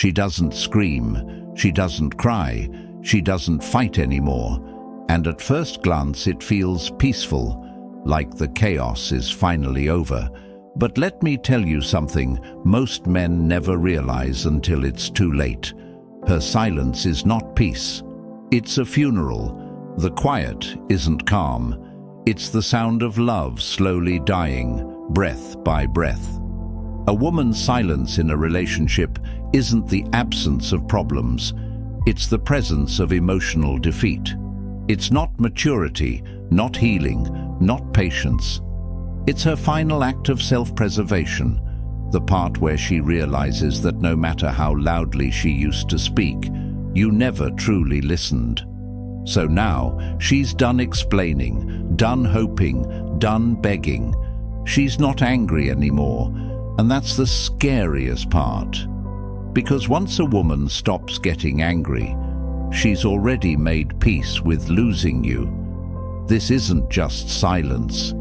She doesn't scream, she doesn't cry, she doesn't fight anymore, and at first glance it feels peaceful, like the chaos is finally over. But let me tell you something most men never realize until it's too late. Her silence is not peace. It's a funeral. The quiet isn't calm. It's the sound of love slowly dying, breath by breath. A woman's silence in a relationship isn't the absence of problems. It's the presence of emotional defeat. It's not maturity, not healing, not patience. It's her final act of self-preservation, the part where she realizes that no matter how loudly she used to speak, you never truly listened. So now, she's done explaining, done hoping, done begging. She's not angry anymore, and that's the scariest part. Because once a woman stops getting angry, she's already made peace with losing you. This isn't just silence.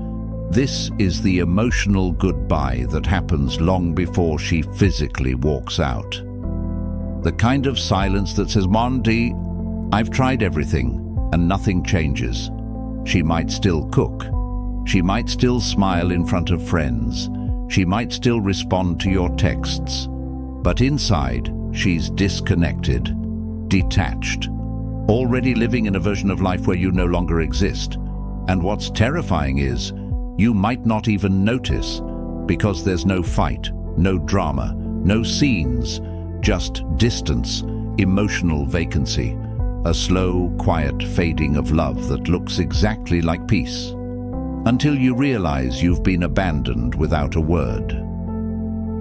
This is the emotional goodbye that happens long before she physically walks out. The kind of silence that says, "Mondi, I've tried everything and nothing changes." She might still cook. She might still smile in front of friends. She might still respond to your texts. But inside, she's disconnected, detached, already living in a version of life where you no longer exist. And what's terrifying is, you might not even notice, because there's no fight, no drama, no scenes, just distance, emotional vacancy, a slow, quiet fading of love that looks exactly like peace, until you realize you've been abandoned without a word.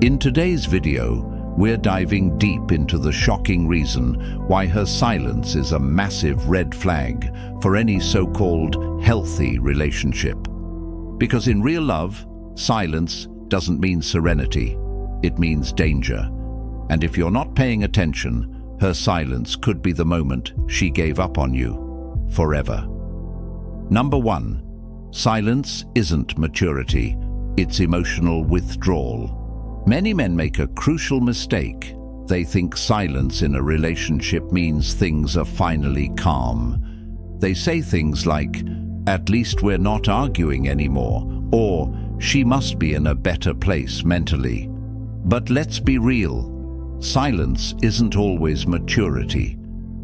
In today's video, we're diving deep into the shocking reason why her silence is a massive red flag for any so-called healthy relationship. Because in real love, silence doesn't mean serenity, it means danger. And if you're not paying attention, her silence could be the moment she gave up on you, forever. Number 1, silence isn't maturity, it's emotional withdrawal. Many men make a crucial mistake. They think silence in a relationship means things are finally calm. They say things like, "At least we're not arguing anymore," or "She must be in a better place mentally." But let's be real. Silence isn't always maturity.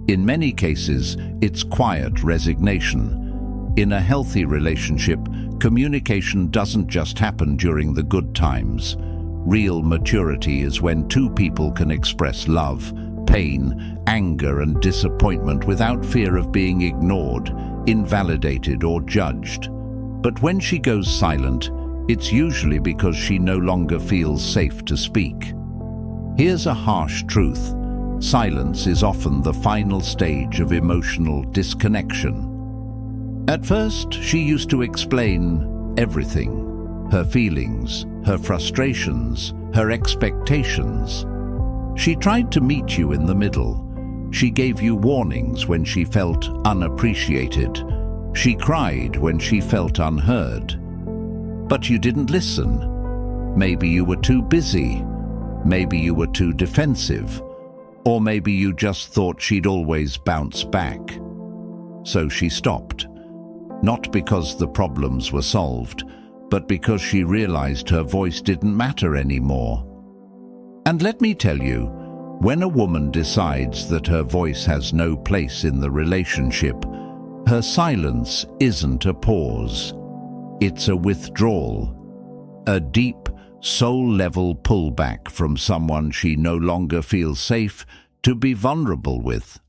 In many cases, it's quiet resignation. In a healthy relationship, communication doesn't just happen during the good times. Real maturity is when two people can express love, pain, anger, and disappointment without fear of being ignored, invalidated, or judged. But when she goes silent, it's usually because she no longer feels safe to speak. Here's a harsh truth. Silence is often the final stage of emotional disconnection. At first, she used to explain everything. Her feelings, her frustrations, her expectations. She tried to meet you in the middle. She gave you warnings when she felt unappreciated. She cried when she felt unheard. But you didn't listen. Maybe you were too busy. Maybe you were too defensive. Or maybe you just thought she'd always bounce back. So she stopped. Not because the problems were solved, but because she realized her voice didn't matter anymore. And let me tell you, when a woman decides that her voice has no place in the relationship, her silence isn't a pause. It's a withdrawal, a deep, soul-level pullback from someone she no longer feels safe to be vulnerable with.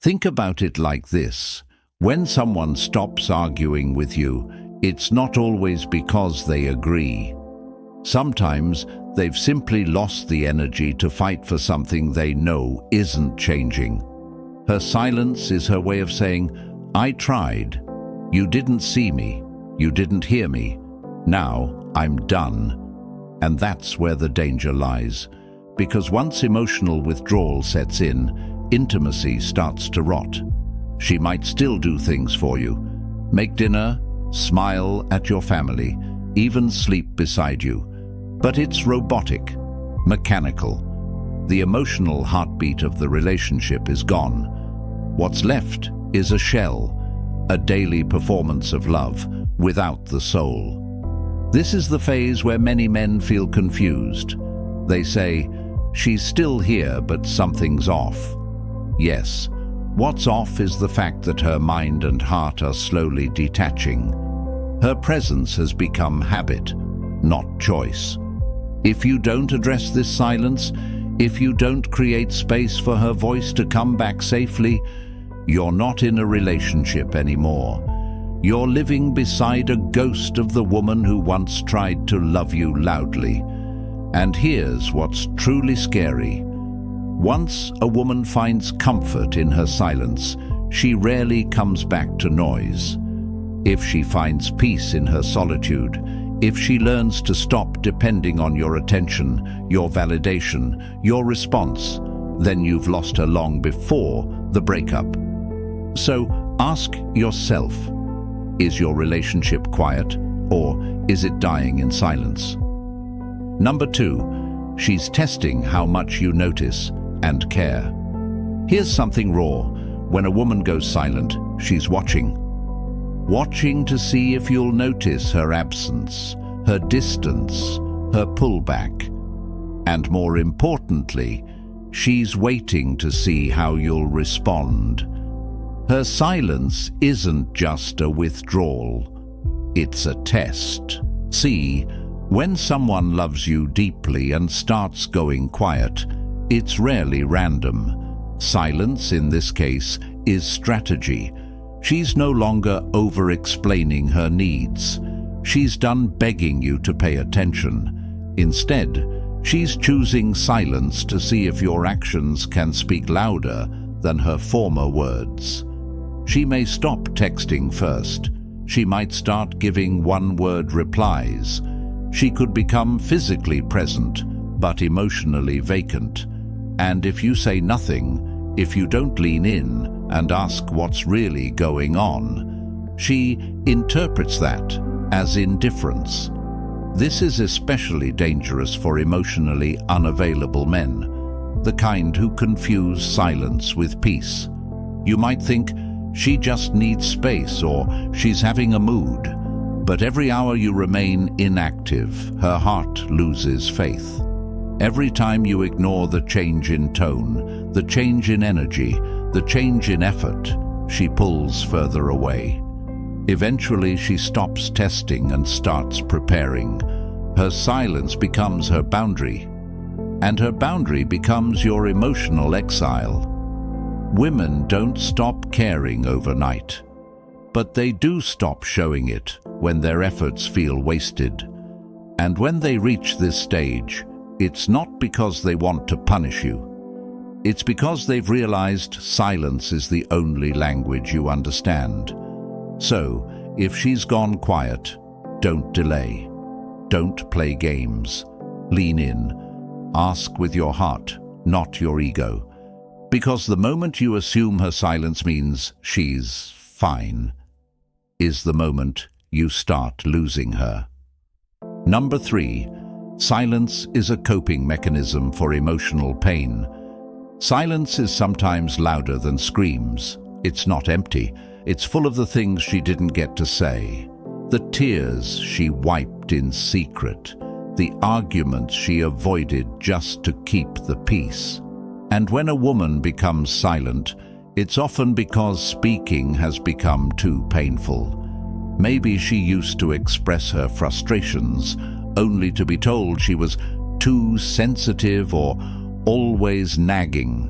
Think about it like this. When someone stops arguing with you, it's not always because they agree. Sometimes they've simply lost the energy to fight for something they know isn't changing. Her silence is her way of saying, "I tried. You didn't see me. You didn't hear me. Now I'm done." And that's where the danger lies. Because once emotional withdrawal sets in, intimacy starts to rot. She might still do things for you. Make dinner, smile at your family, even sleep beside you. But it's robotic, mechanical. The emotional heartbeat of the relationship is gone. What's left is a shell, a daily performance of love without the soul. This is the phase where many men feel confused. They say, "She's still here, but something's off." Yes, what's off is the fact that her mind and heart are slowly detaching. Her presence has become habit, not choice. If you don't address this silence, if you don't create space for her voice to come back safely, you're not in a relationship anymore. You're living beside a ghost of the woman who once tried to love you loudly. And here's what's truly scary. Once a woman finds comfort in her silence, she rarely comes back to noise. If she finds peace in her solitude, if she learns to stop depending on your attention, your validation, your response, then you've lost her long before the breakup. So ask yourself, is your relationship quiet, or is it dying in silence? Number 2, she's testing how much you notice and care. Here's something raw. When a woman goes silent, she's watching. Watching to see if you'll notice her absence, her distance, her pullback. And more importantly, she's waiting to see how you'll respond. Her silence isn't just a withdrawal, it's a test. See, when someone loves you deeply and starts going quiet, it's rarely random. Silence, in this case, is strategy. She's no longer over-explaining her needs. She's done begging you to pay attention. Instead, she's choosing silence to see if your actions can speak louder than her former words. She may stop texting first. She might start giving one-word replies. She could become physically present, but emotionally vacant. And if you say nothing, if you don't lean in and ask what's really going on, she interprets that as indifference. This is especially dangerous for emotionally unavailable men, the kind who confuse silence with peace. You might think, she just needs space, or she's having a mood. But every hour you remain inactive, her heart loses faith. Every time you ignore the change in tone, the change in energy, the change in effort, she pulls further away. Eventually she stops testing and starts preparing. Her silence becomes her boundary, and her boundary becomes your emotional exile. Women don't stop caring overnight, but they do stop showing it when their efforts feel wasted. And when they reach this stage, it's not because they want to punish you. It's because they've realized silence is the only language you understand. So, if she's gone quiet, don't delay. Don't play games. Lean in. Ask with your heart, not your ego. Because the moment you assume her silence means she's fine, is the moment you start losing her. Number 3, silence is a coping mechanism for emotional pain. Silence is sometimes louder than screams. It's not empty. It's full of the things she didn't get to say, the tears she wiped in secret, the arguments she avoided just to keep the peace. And when a woman becomes silent, it's often because speaking has become too painful. Maybe she used to express her frustrations, only to be told she was too sensitive or always nagging.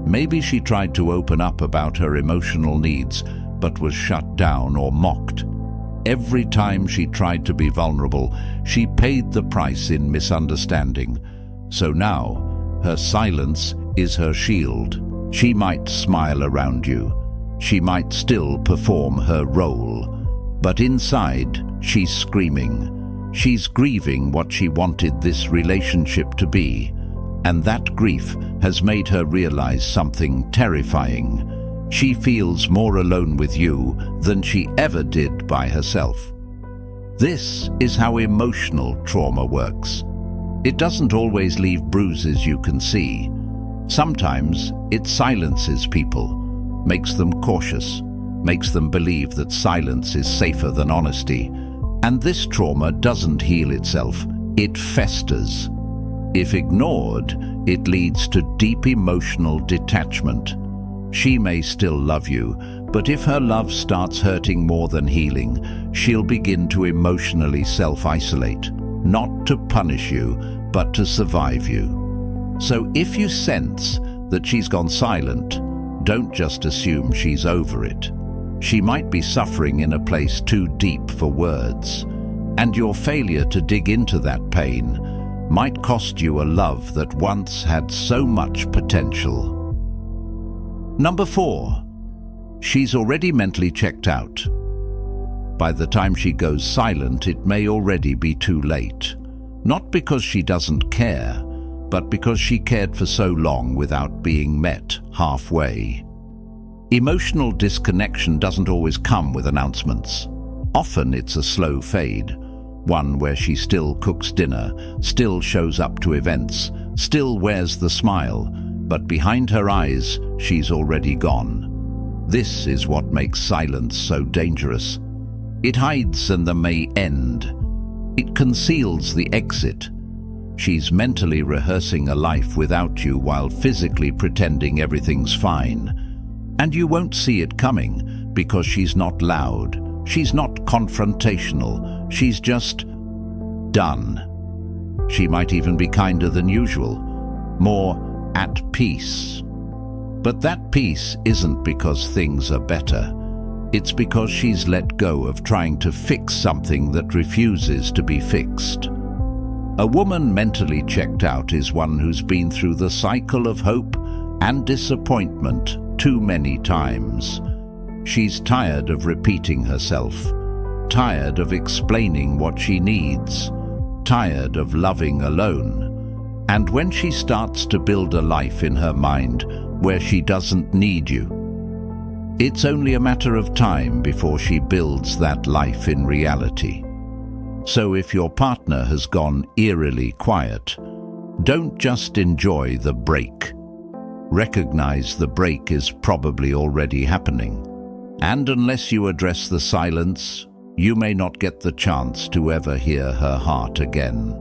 Maybe she tried to open up about her emotional needs, but was shut down or mocked. Every time she tried to be vulnerable, she paid the price in misunderstanding. So now, her silence is her shield. She might smile around you. She might still perform her role. But inside, she's screaming. She's grieving what she wanted this relationship to be. And that grief has made her realize something terrifying. She feels more alone with you than she ever did by herself. This is how emotional trauma works. It doesn't always leave bruises you can see. Sometimes it silences people, makes them cautious, makes them believe that silence is safer than honesty. And this trauma doesn't heal itself, it festers. If ignored, it leads to deep emotional detachment. She may still love you, but if her love starts hurting more than healing, she'll begin to emotionally self-isolate, not to punish you, but to survive you. So if you sense that she's gone silent, don't just assume she's over it. She might be suffering in a place too deep for words, and your failure to dig into that pain might cost you a love that once had so much potential. Number 4. She's already mentally checked out. By the time she goes silent, it may already be too late. Not because she doesn't care, but because she cared for so long without being met halfway. Emotional disconnection doesn't always come with announcements. Often it's a slow fade, one where she still cooks dinner, still shows up to events, still wears the smile, but behind her eyes, she's already gone. This is what makes silence so dangerous. It hides and the may end. It conceals the exit. She's mentally rehearsing a life without you while physically pretending everything's fine. And you won't see it coming because she's not loud. She's not confrontational. She's just done. She might even be kinder than usual, more at peace. But that peace isn't because things are better. It's because she's let go of trying to fix something that refuses to be fixed. A woman mentally checked out is one who's been through the cycle of hope and disappointment too many times. She's tired of repeating herself, tired of explaining what she needs, tired of loving alone. And when she starts to build a life in her mind where she doesn't need you, it's only a matter of time before she builds that life in reality. So if your partner has gone eerily quiet, don't just enjoy the break. Recognize the break is probably already happening. And unless you address the silence, you may not get the chance to ever hear her heart again.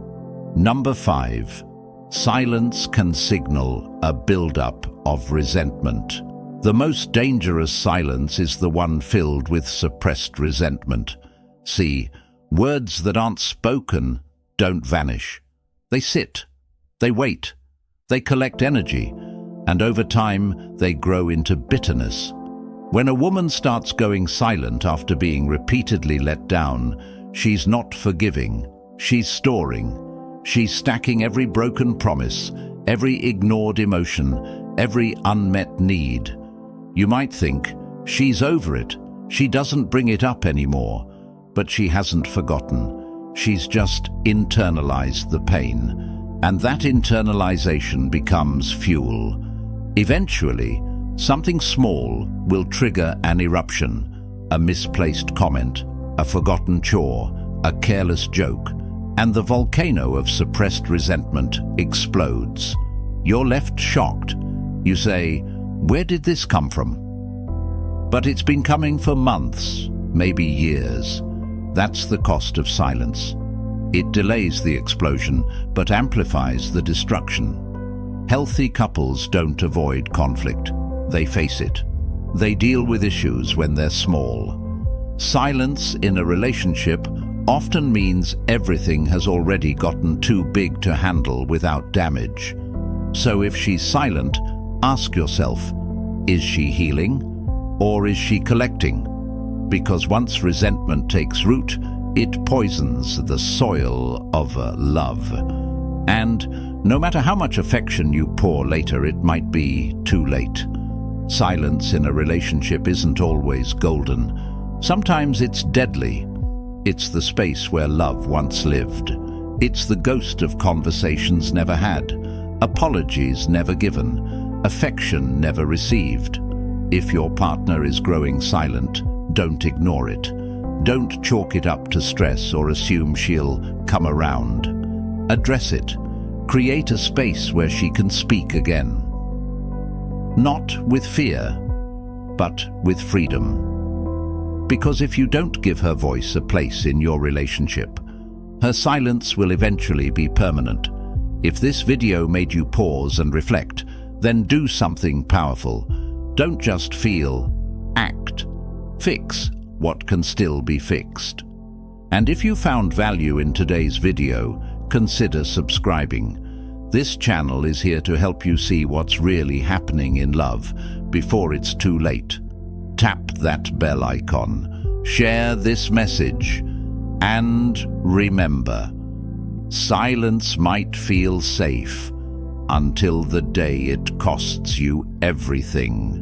Number 5. Silence can signal a build-up of resentment. The most dangerous silence is the one filled with suppressed resentment. See, words that aren't spoken don't vanish. They sit, they wait, they collect energy, and over time they grow into bitterness. When a woman starts going silent after being repeatedly let down, she's not forgiving, she's storing. She's stacking every broken promise, every ignored emotion, every unmet need. You might think, she's over it, she doesn't bring it up anymore, but she hasn't forgotten. She's just internalized the pain, and that internalization becomes fuel. Eventually, something small will trigger an eruption, a misplaced comment, a forgotten chore, a careless joke, and the volcano of suppressed resentment explodes. You're left shocked. You say, "Where did this come from?" But it's been coming for months, maybe years. That's the cost of silence. It delays the explosion, but amplifies the destruction. Healthy couples don't avoid conflict. They face it. They deal with issues when they're small. Silence in a relationship often means everything has already gotten too big to handle without damage. So if she's silent, ask yourself, is she healing or is she collecting? Because once resentment takes root, it poisons the soil of love. And no matter how much affection you pour later, it might be too late. Silence in a relationship isn't always golden. Sometimes it's deadly. It's the space where love once lived. It's the ghost of conversations never had, apologies never given, affection never received. If your partner is growing silent, don't ignore it. Don't chalk it up to stress or assume she'll come around. Address it. Create a space where she can speak again. Not with fear, but with freedom. Because if you don't give her voice a place in your relationship, her silence will eventually be permanent. If this video made you pause and reflect, then do something powerful. Don't just feel, act. Fix what can still be fixed. And if you found value in today's video, consider subscribing. This channel is here to help you see what's really happening in love before it's too late. Tap that bell icon, share this message, and remember, silence might feel safe until the day it costs you everything.